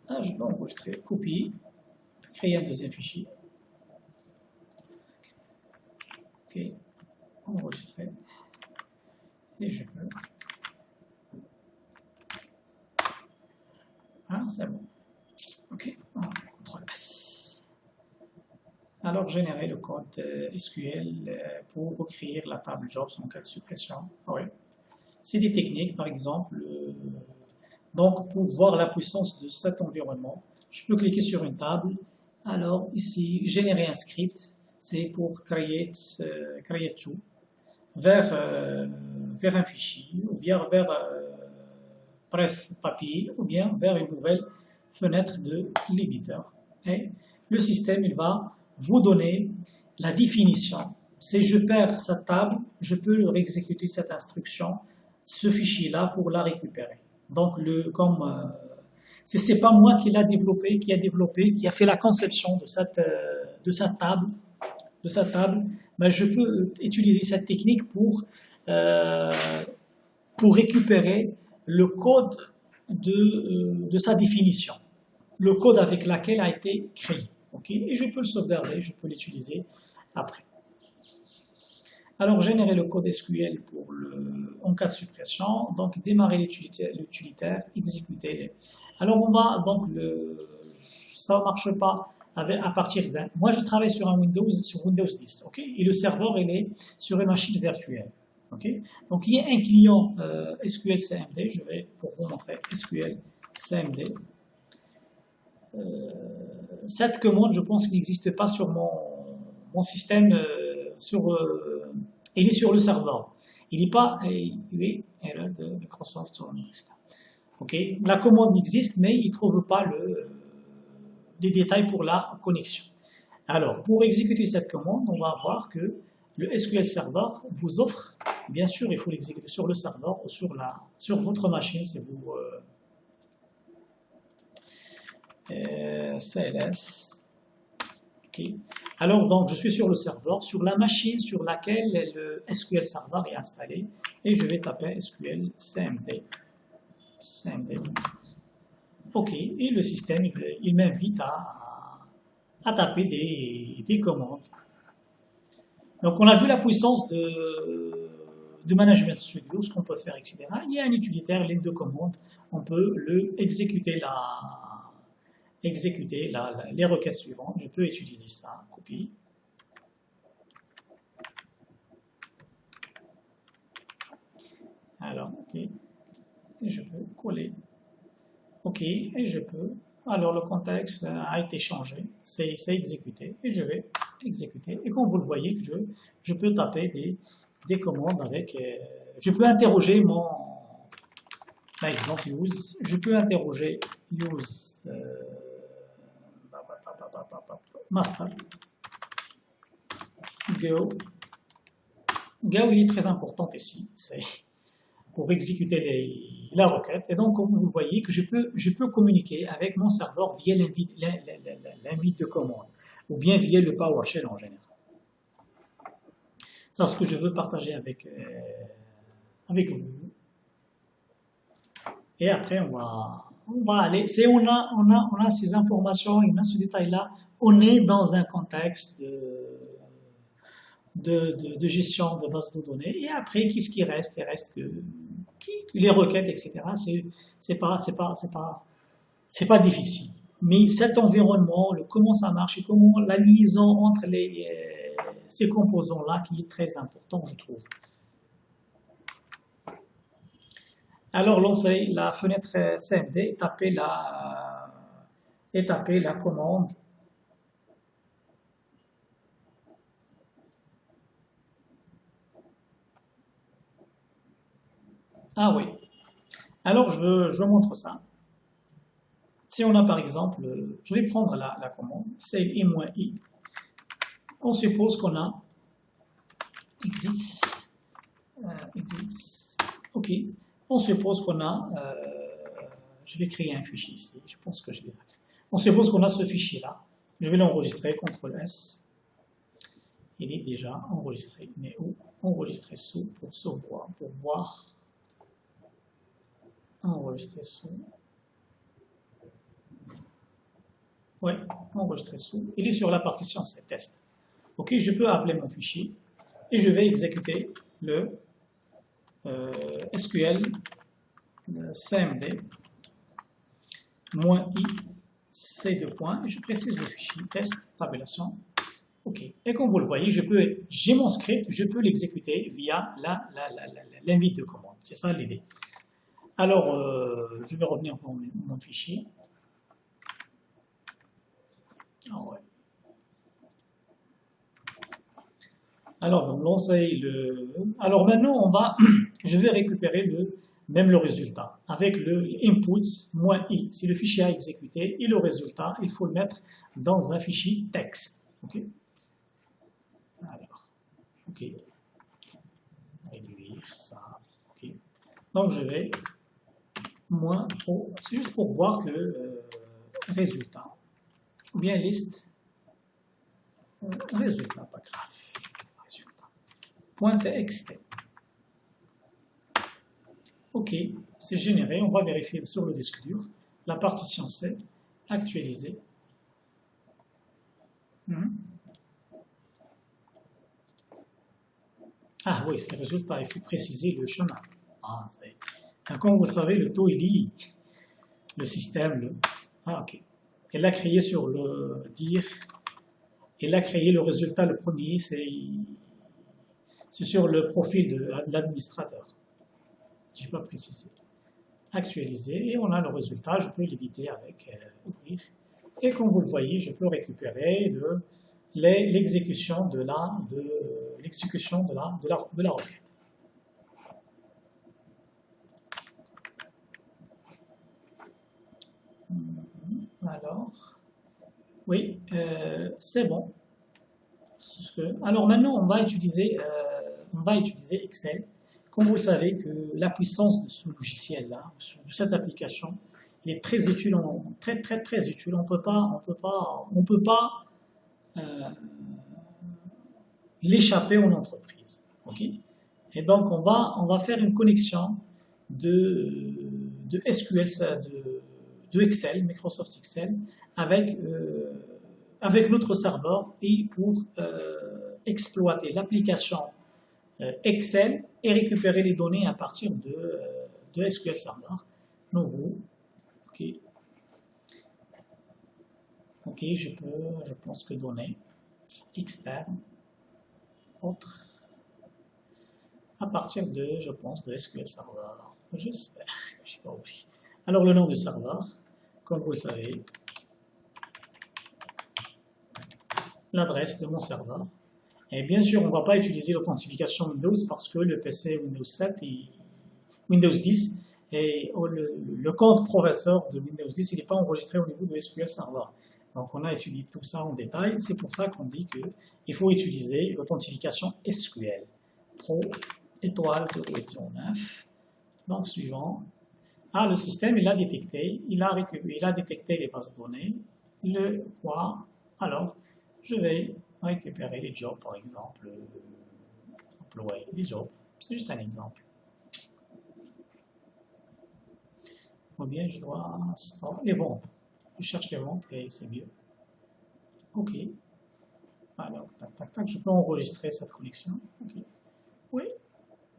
Ah, je peux enregistrer, copier, créer un deuxième fichier. Ok, enregistrer. Et je peux. Ah, c'est bon. Ok, CTRL S. Alors, générer le code SQL pour recréer la table jobs en cas de suppression. Ah oui. C'est des techniques, par exemple. Donc, pour voir la puissance de cet environnement, je peux cliquer sur une table. Alors, ici, générer un script, c'est pour créer tout vers un fichier, ou bien vers presse papier, ou bien vers une nouvelle fenêtre de l'éditeur. Et le système, il va vous donner la définition. Si je perds cette table, je peux exécuter cette instruction, ce fichier-là, pour la récupérer. Donc, c'est pas moi qui a développé, qui a fait la conception de cette table, mais je peux utiliser cette technique pour récupérer le code de sa définition, le code avec lequel a été créé. Okay, et je peux le sauvegarder, je peux l'utiliser après. Alors, générer le code SQL en cas de suppression, donc démarrer l'utilitaire, exécuter les. Alors, on va donc ça ne marche pas à partir d'un. Moi, je travaille sur Windows 10, ok, et le serveur il est sur une machine virtuelle, ok. Donc, il y a un client SQL CMD. Je vais pour vous montrer SQL CMD. Cette commande, je pense qu'il n'existe pas sur mon système. Il est sur le serveur. Il n'est pas. Oui, elle de Microsoft sur Microsoft. Ok, la commande existe, mais il ne trouve pas les détails pour la connexion. Alors, pour exécuter cette commande, on va voir que le SQL Server vous offre, bien sûr, il faut l'exécuter sur le serveur ou sur votre machine, si vous CLS. Ok. Alors, donc, je suis sur le serveur, sur la machine sur laquelle le SQL Server est installé, et je vais taper SQL CMD. Ok, et le système, il m'invite à taper des commandes. Donc, on a vu la puissance de Management Studio, ce qu'on peut faire, etc. Il y a un utilitaire, ligne de commande, on peut exécuter les requêtes suivantes. Je peux utiliser ça, copie. Alors, ok, et je peux coller. Ok, et je peux Alors le contexte a été changé, c'est exécuté et je vais exécuter. Et comme vous le voyez, je peux taper des commandes avec, je peux interroger par exemple use, je peux interroger use master go. Go il est très important ici, c'est pour exécuter la requête. Et donc, comme vous voyez, que je peux communiquer avec mon serveur via l'invite de commande, ou bien via le PowerShell en général. C'est ce que je veux partager avec vous. Et après, on va aller. On a ces informations, on a ce détail-là. On est dans un contexte de gestion de base de données. Et après, qu'est-ce qui reste? Il reste que les requêtes, etc. C'est pas difficile. Mais cet environnement, comment ça marche et comment la liaison entre ces composants-là qui est très important, je trouve. Alors, lancez la fenêtre CMD et tapez la commande. Ah oui. Alors, je montre ça. Si on a par exemple, je vais prendre la commande, save i-i. On suppose qu'on a exist. OK. On suppose qu'on a, je vais créer un fichier ici, je pense que j'ai déjà créé. On suppose qu'on a ce fichier-là. Je vais l'enregistrer, CTRL-S. Il est déjà enregistré. Mais où? Enregistrer sous pour sauvevoir, pour voir. Enregistrer sous. Ouais, enregistrer sous. Il est sur la partition C test. Ok, je peux appeler mon fichier et je vais exécuter le SQL CMD -i c2 points. Je précise le fichier test tabulation. Ok. Et comme vous le voyez, j'ai mon script, je peux l'exécuter via l'invite de commande. C'est ça l'idée. Alors, je vais revenir dans mon fichier. Oh, ouais. Alors, alors maintenant, je vais récupérer même le résultat avec le input -i. Si le fichier a exécuté et le résultat, il faut le mettre dans un fichier texte. Ok. Alors, ok. Réduire ça. Ok. Donc je vais -o. C'est juste pour voir que résultat ou bien liste résultat, pas grave. .txt. Ok, c'est généré. On va vérifier sur le disque dur. La partition C, actualisée. Ah oui, c'est le résultat. Il faut préciser le chemin. Ah, comme vous le savez, le taux, il lit le système. Ah, ok. Elle a créé sur le dire. Elle a créé le résultat, le premier, c'est sur le profil de l'administrateur. Je n'ai pas précisé. Actualiser, et on a le résultat, je peux l'éditer avec ouvrir. Et comme vous le voyez, je peux récupérer l'exécution de la requête. Alors, oui, c'est bon. Alors maintenant, on va utiliser Excel. Comme vous le savez, que la puissance de ce logiciel-là, de cette application, il est très utile, très utile. On peut pas l'échapper en entreprise. Ok. Et donc on va faire une connexion de SQL, de Excel, Microsoft Excel, avec notre serveur et pour exploiter l'application Excel et récupérer les données à partir de SQL Server. Nouveau. Ok. Ok, je pense que données externe, autre, à partir je pense, de SQL Server. J'espère que je n'ai pas oublié. Alors, le nom du serveur, comme vous le savez, l'adresse de mon serveur. Et bien sûr, on ne va pas utiliser l'authentification Windows parce que le PC Windows 7 et Windows 10 et le compte professeur de Windows 10, il n'est pas enregistré au niveau de SQL Server. Donc on a étudié tout ça en détail. C'est pour ça qu'on dit qu'il faut utiliser l'authentification SQL. Pro étoile 0809. Donc suivant. Ah, le système, il a détecté, il a détecté les bases de données. Le quoi? Alors, je vais récupérer les jobs, par exemple. Ouais, les jobs. C'est juste un exemple. Ou bien je dois les ventes. Je cherche les ventes et c'est mieux. OK. Alors, tac, tac, tac, je peux enregistrer cette connexion. OK. Oui.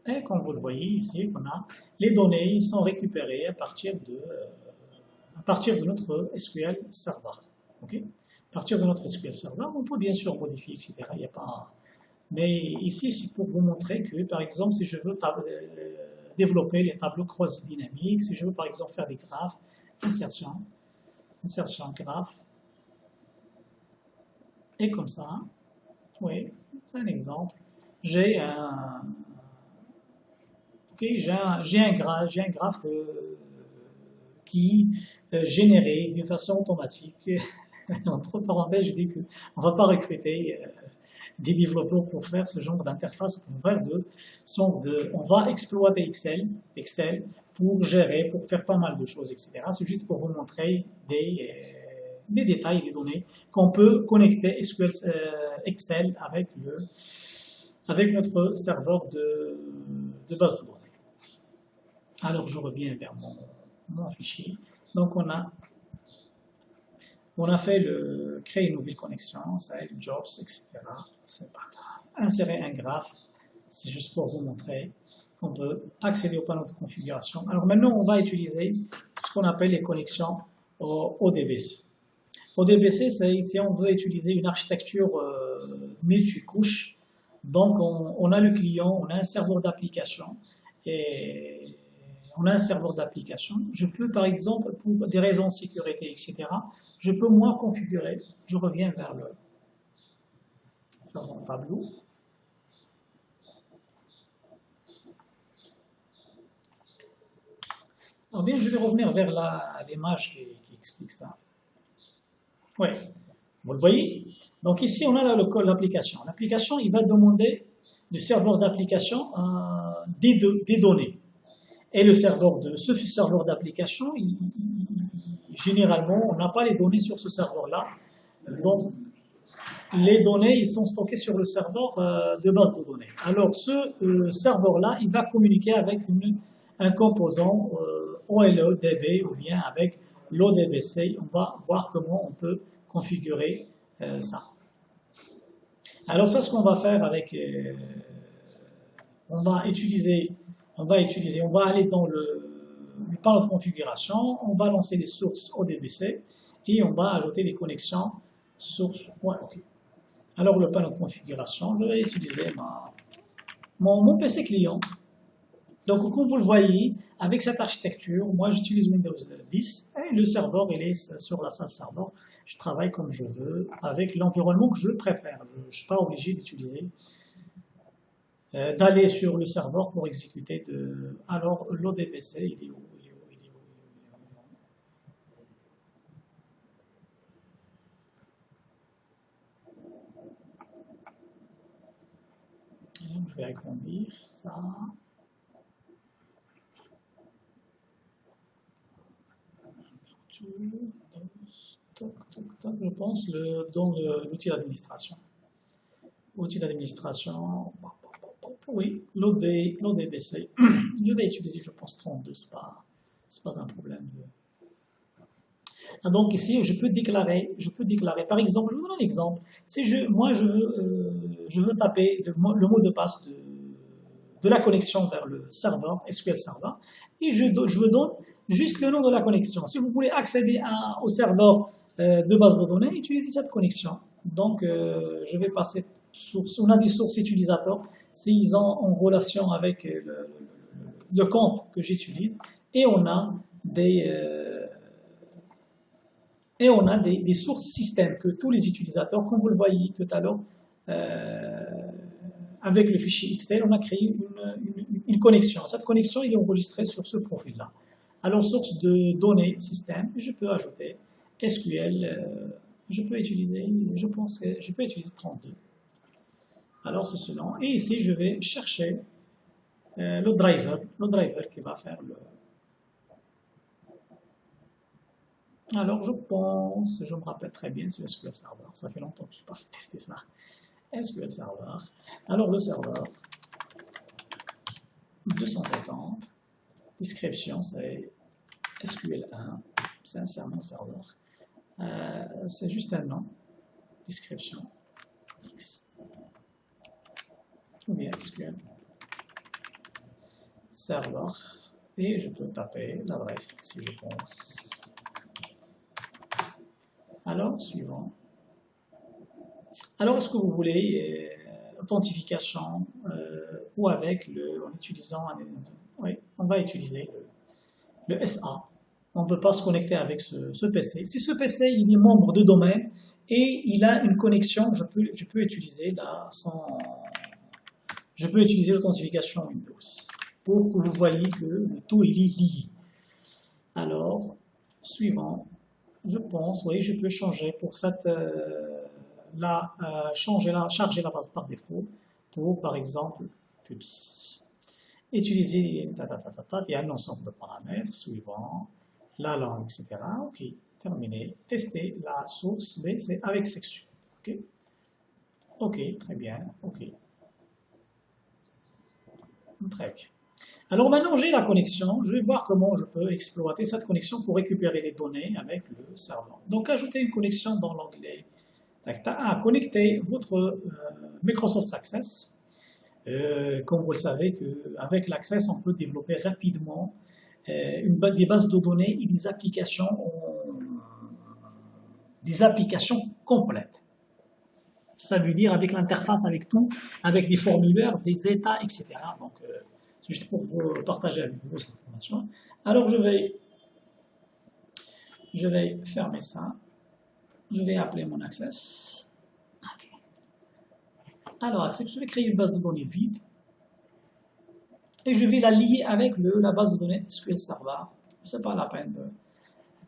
Et comme vous le voyez ici, on a les données sont récupérées à partir de notre SQL Server. Okay? À partir de notre SQL Server, on peut bien sûr modifier, etc. Il y a pas... Mais ici, c'est pour vous montrer que, par exemple, si je veux développer les tableaux croisés dynamiques, si je veux, par exemple, faire des graphes, insertion, graphe, et comme ça, oui, c'est un exemple. J'ai un graphe qui est généré d'une façon automatique. Entre parenthèses, je dis qu'on ne va pas recruter des développeurs pour faire ce genre d'interface, on va exploiter Excel pour gérer, pour faire pas mal de choses, etc. C'est juste pour vous montrer des détails, des données qu'on peut connecter Excel avec notre serveur de base de données. Alors je reviens vers mon fichier. Donc on a fait créer une nouvelle connexion, ça va être jobs, etc. C'est pas grave. Insérer un graphe, c'est juste pour vous montrer qu'on peut accéder au panneau de configuration. Alors maintenant on va utiliser ce qu'on appelle les connexions ODBC. ODBC, c'est ici on veut utiliser une architecture multicouche. Donc on a le client, on a un serveur d'application et on a un serveur d'application. Je peux par exemple, pour des raisons de sécurité, etc., je peux moi configurer, je reviens vers mon tableau. Alors bien, je vais revenir vers l'image qui explique ça. Oui, vous le voyez. Donc ici, on a l'application. L'application, il va demander du serveur d'application des données. Et ce serveur d'application, généralement, on n'a pas les données sur ce serveur-là. Donc, les données, ils sont stockées sur le serveur de base de données. Alors, ce serveur-là, il va communiquer avec un composant OLEDB ou bien avec l'ODBC. On va voir comment on peut configurer ça. Alors, ça, ce qu'on va faire avec... on va aller dans le panneau de configuration, on va lancer des sources ODBC et on va ajouter des connexions sources. Ouais, okay. Alors le panneau de configuration, je vais utiliser mon PC client. Donc comme vous le voyez, avec cette architecture, moi j'utilise Windows 10 et le serveur il est sur la salle serveur. Je travaille comme je veux avec l'environnement que je préfère. Je ne suis pas obligé d'utiliser d'aller sur le serveur pour exécuter Alors, l'ODBC, il est où? Je vais agrandir ça. Je pense dans l'outil d'administration. Outil d'administration. Oui, l'ODBC. Je vais utiliser, je pense, 32, c'est pas un problème. Donc ici, je peux déclarer, par exemple, je vous donne un exemple. Si je veux taper le mot de passe de la connexion vers le serveur, SQL Server, et je vous donne juste le nom de la connexion. Si vous voulez accéder au serveur de base de données, utilisez cette connexion. Donc, je vais passer on a des sources utilisateurs, s'ils ont en relation avec le compte que j'utilise, et on a des Et on a des sources système que tous les utilisateurs, comme vous le voyez tout à l'heure, avec le fichier Excel, on a créé une connexion. Cette connexion, elle est enregistrée sur ce profil-là. Alors, source de données système, je peux ajouter SQL, je peux utiliser, je pense que je peux utiliser 32. Alors, c'est ce nom. Et ici, je vais chercher le driver qui va faire le... Alors, je pense, je me rappelle très bien sur SQL Server. Ça fait longtemps que je n'ai pas fait tester ça. SQL Server. Alors, le serveur, 250. Description, c'est SQL1. C'est un serveur. C'est juste un nom. Description, X. Ou bien SQL serveur. Et je peux taper l'adresse si je pense. Alors, suivant. Alors, est-ce que vous voulez authentification ou avec en utilisant, oui, on va utiliser le SA. On ne peut pas se connecter avec ce PC. Si ce PC il est membre de domaine et il a une connexion, je peux utiliser je peux utiliser l'authentification Windows pour que vous voyez que le tout il est lié. Alors, suivant. Je pense, oui, je peux changer pour cette, charger la base par défaut pour, par exemple, public. Utiliser, il y a un ensemble de paramètres suivant, la langue, etc. OK, terminé. Tester la source, mais c'est avec section. OK, OK, très bien. OK, très bien. Alors maintenant, j'ai la connexion. Je vais voir comment je peux exploiter cette connexion pour récupérer les données avec le serveur. Donc, ajouter une connexion dans l'onglet. Connecter votre Microsoft Access. Comme vous le savez, avec l'Access, on peut développer rapidement des bases de données et des applications complètes. Ça veut dire avec l'interface, avec tout, avec des formulaires, des états, etc. Donc, c'est juste pour vous partager avec vous cette information. Alors, je vais fermer ça. Je vais appeler mon Access. Okay. Alors, Access, je vais créer une base de données vide. Et je vais la lier avec la base de données SQL Server. Ce n'est pas la peine de...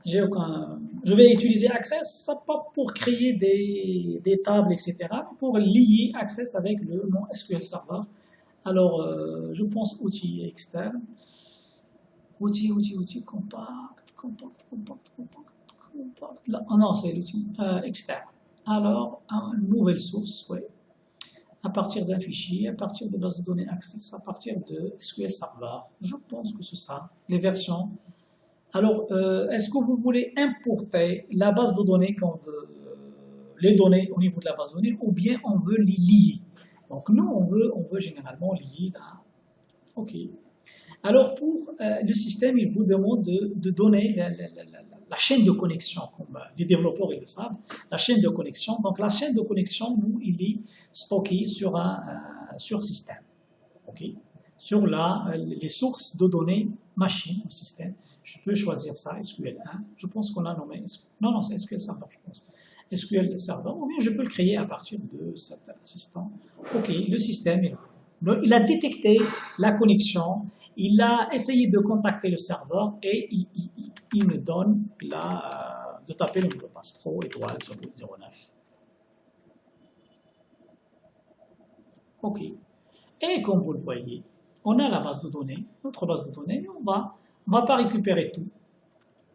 Je vais utiliser Access, pas pour créer des tables, etc., mais pour lier Access avec mon SQL Server. Alors, je pense outils externes. Outils, compact. Là, oh non, c'est l'outil externe. Alors, une nouvelle source, oui. À partir d'un fichier, à partir de base de données Access, à partir de SQL Server. Je pense que c'est ça, les versions. Alors, est-ce que vous voulez importer la base de données qu'on veut, les données au niveau de la base de données, ou bien on veut les lier? Donc, nous, on veut généralement lier là. OK. Alors, pour le système, il vous demande de donner la chaîne de connexion, comme les développeurs ils le savent, la chaîne de connexion. Donc, la chaîne de connexion, nous, il est stocké sur système. OK. Sur les sources de données machine au système. Je peux choisir ça, SQL1. Je pense qu'on a nommé, non, c'est SQL Server, je pense. SQL Server, ou bien je peux le créer à partir de cet assistant. OK, le système, il a détecté la connexion, il a essayé de contacter le serveur et il me donne de taper le mot de passe pro étoile sur 09. OK. Et comme vous le voyez, on a la base de données, notre base de données, on va pas récupérer tout.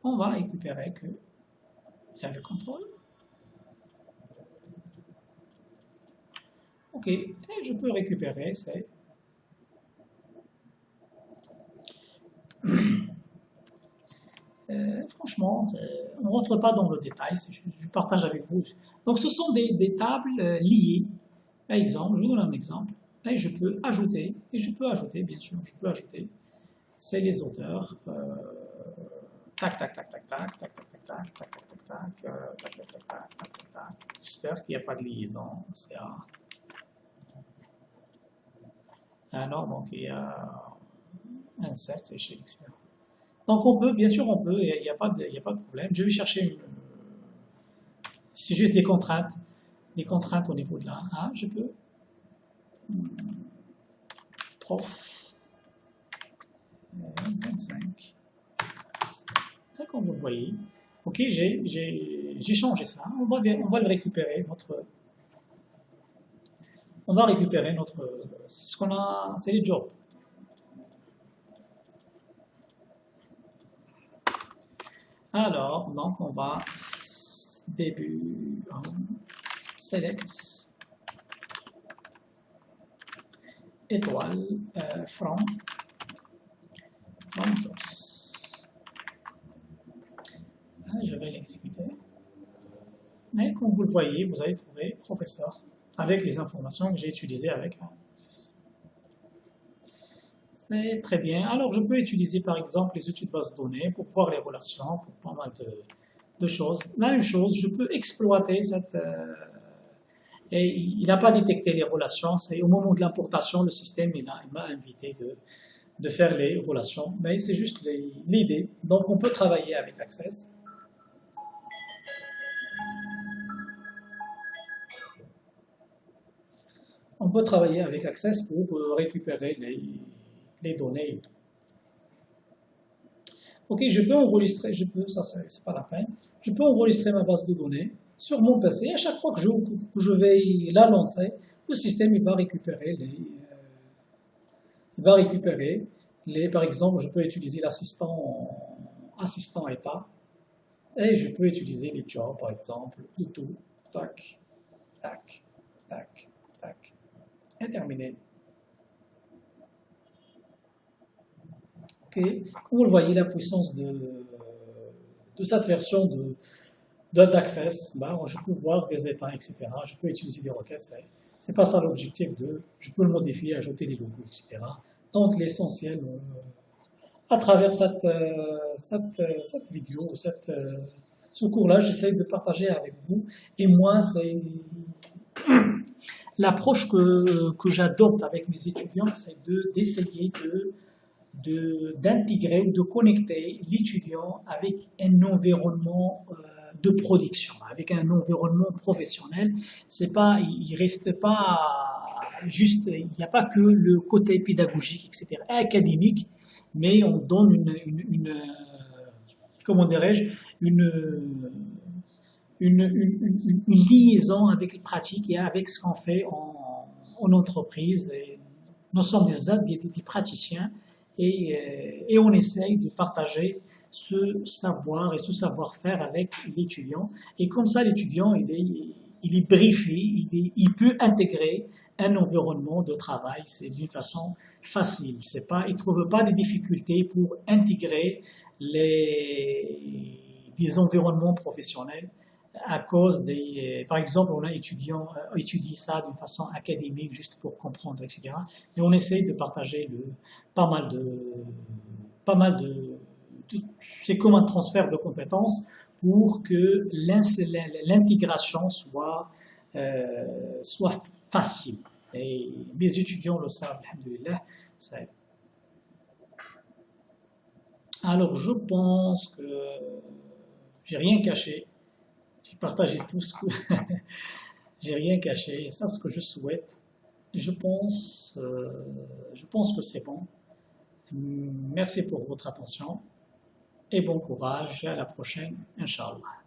On va récupérer il y a le contrôle. OK, et je peux récupérer, franchement, on ne rentre pas dans le détail, je partage avec vous. Donc, ce sont des tables liées. Par exemple, je vous donne un exemple. Et je peux ajouter, bien sûr, c'est les auteurs. J'espère qu'il n'y a pas de liaison. Non, donc il y a insert, c'est chez Excel. Donc on peut, bien sûr, il n'y a pas de problème. Je vais chercher c'est juste des contraintes au niveau de la A. Je peux prof 25. Comme vous voyez, ok, j'ai changé ça. On va le récupérer on va récupérer c'est ce qu'on a, c'est les jobs. Alors, donc on va début select étoile from jobs. Je vais l'exécuter. Et comme vous le voyez, vous allez trouver professeur avec les informations que j'ai utilisées avec. C'est très bien. Alors, je peux utiliser par exemple les outils de base de données pour voir les relations, pour pas mal de choses. La même chose, je peux exploiter cette... et il n'a pas détecté les relations. C'est au moment de l'importation, le système il m'a invité de faire les relations. Mais c'est juste l'idée. Donc, on peut travailler avec Access. On peut travailler avec Access pour récupérer les données et tout. Ok, je peux enregistrer, ça c'est pas la peine, je peux enregistrer ma base de données sur mon PC et à chaque fois que je vais la lancer, le système il va récupérer par exemple, je peux utiliser assistant état et je peux utiliser les jobs par exemple, tout, tac, tac, tac, tac, et terminé. Ok, comme vous le voyez, la puissance de cette version d'Access, je peux voir des états, etc. Je peux utiliser des requêtes. C'est pas ça l'objectif je peux le modifier, ajouter des logos, etc. Donc l'essentiel, à travers cette vidéo, ce cours-là, j'essaie de partager avec vous. Et moi, c'est l'approche que j'adopte avec mes étudiants, c'est d'essayer d'intégrer ou de connecter l'étudiant avec un environnement de production, avec un environnement professionnel. C'est pas, il reste pas juste, il n'y a pas que le côté pédagogique, etc., académique, mais on donne comment dirais-je, une liaison avec les pratiques et avec ce qu'on fait en entreprise. Et nous sommes des praticiens. Et on essaye de partager ce savoir et ce savoir-faire avec l'étudiant. Et comme ça, l'étudiant, il est briefé, il peut intégrer un environnement de travail. C'est d'une façon facile. Il ne trouve pas de difficultés pour intégrer des environnements professionnels à cause par exemple, on a étudié ça d'une façon académique juste pour comprendre, etc. Mais on essaye de partager pas mal de c'est comme un transfert de compétences pour que l'intégration soit facile. Et mes étudiants le savent, alhamdoulilah. Alors, je pense que j'ai rien caché. J'ai partagé tout ce que j'ai rien caché. Et ça, ce que je souhaite, je pense que c'est bon. Merci pour votre attention et bon courage. Et à la prochaine, Inch'Allah.